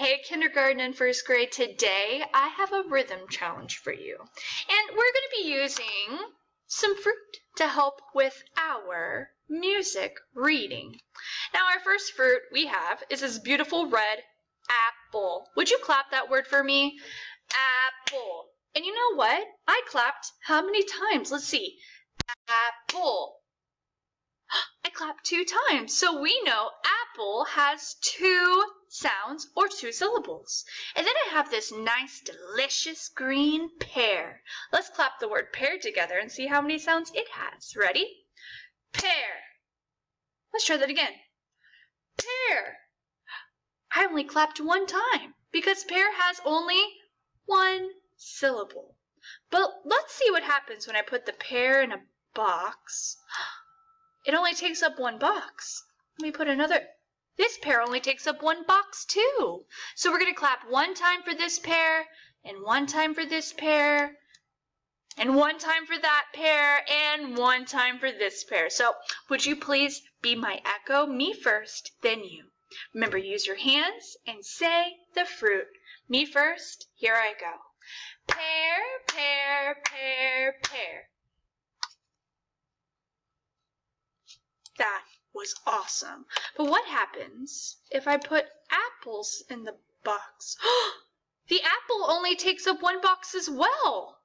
Hey, kindergarten and first grade, today I have a rhythm challenge for you. And we're going to be using some fruit to help with our music reading. Now, our first fruit we have is this beautiful red apple. Would you clap that word for me? Apple. And you know what? I clapped how many times? Let's see. Apple. I clapped 2 times. So we know apple has 2 sounds or 2 syllables. And then I have this nice, delicious green pear. Let's clap the word pear together and see how many sounds it has. Ready? Pear. Let's try that again. Pear. I only clapped 1 time because pear has only 1 syllable. But let's see what happens when I put the pear in a box. It only takes up 1 box. Let me put another. This pear only takes up 1 box too. So we're going to clap 1 time for this pear, and 1 time for this pear, and 1 time for that pear, and 1 time for this pear. So would you please be my echo? Me first, then you. Remember, use your hands and say the fruit. Me first, here I go. Pear, pear, pear, pear. That was awesome. But what happens if I put apples in the box? The apple only takes up 1 box as well.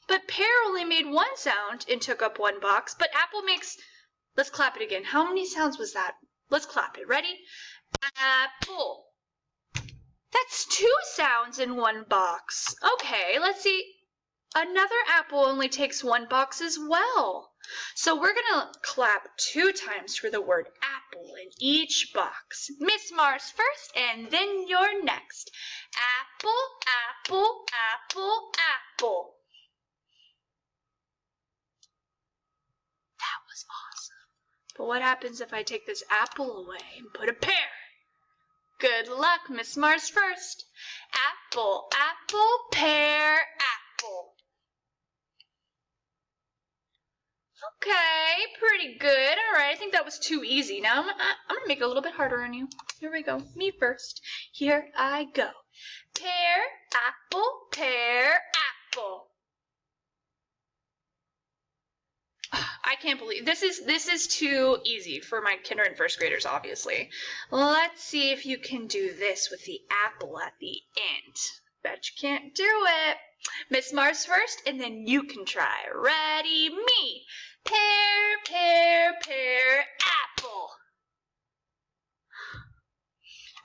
But pear only made 1 sound and took up 1 box. But apple makes, let's clap it again. How many sounds was that? Let's clap it. Ready? Apple. That's 2 sounds in 1 box. Okay, let's see. Another apple only takes 1 box as well. So we're going to clap 2 times for the word apple in each box. Miss Mars first, and then you're next. Apple, apple, apple, apple. That was awesome. But what happens if I take this apple away and put a pear? Good luck, Miss Mars first. Apple, apple, pear, apple. Okay, pretty good. All right, I think that was too easy. Now I'm going to make it a little bit harder on you. Here we go. Me first. Here I go. Pear, apple, pear, apple. I can't believe this is too easy for my kinder and first graders, obviously. Let's see if you can do this with the apple at the end. Bet you can't do it. Miss Mars first, and then you can try. Ready, me. Pear, pear, pear, apple.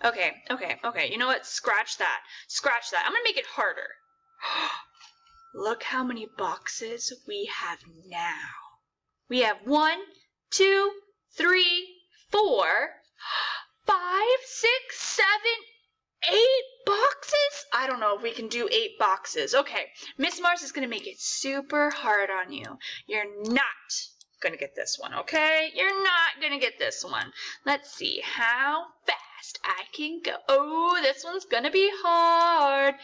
Okay. You know what? Scratch that. Scratch that. I'm going to make it harder. Look how many boxes we have now. We have 1, 2, 3, 4, 5, 6, 7, 8 boxes? I don't know if we can do 8 boxes. Okay, Miss Mars is going to make it super hard on you. You're not going to get this one, okay? You're not going to get this one. Let's see how fast I can go. Oh, this one's going to be hard.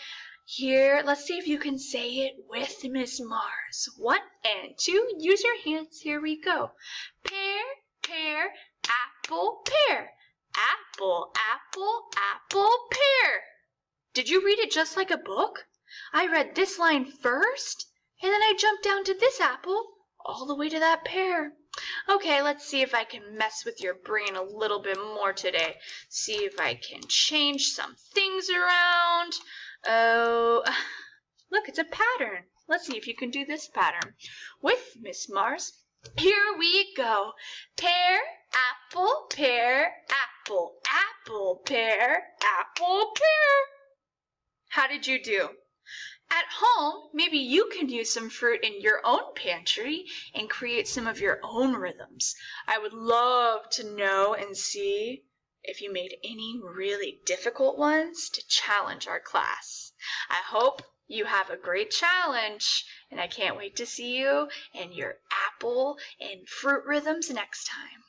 Here, let's see if you can say it with Miss Mars. 1 and 2, use your hands. Here we go. Pear, pear, apple, pear. Apple, apple, apple, pear. Did you read it just like a book? I read this line first, and then I jumped down to this apple, all the way to that pear. Okay, let's see if I can mess with your brain a little bit more today. See if I can change some things around. Oh, look, it's a pattern. Let's see if you can do this pattern with Miss Mars. Here we go. Pear, apple, pear, apple, apple, pear, apple, pear. How did you do? At home, maybe you can use some fruit in your own pantry and create some of your own rhythms. I would love to know and see if you made any really difficult ones to challenge our class. I hope you have a great challenge, and I can't wait to see you and your apple and fruit rhythms next time.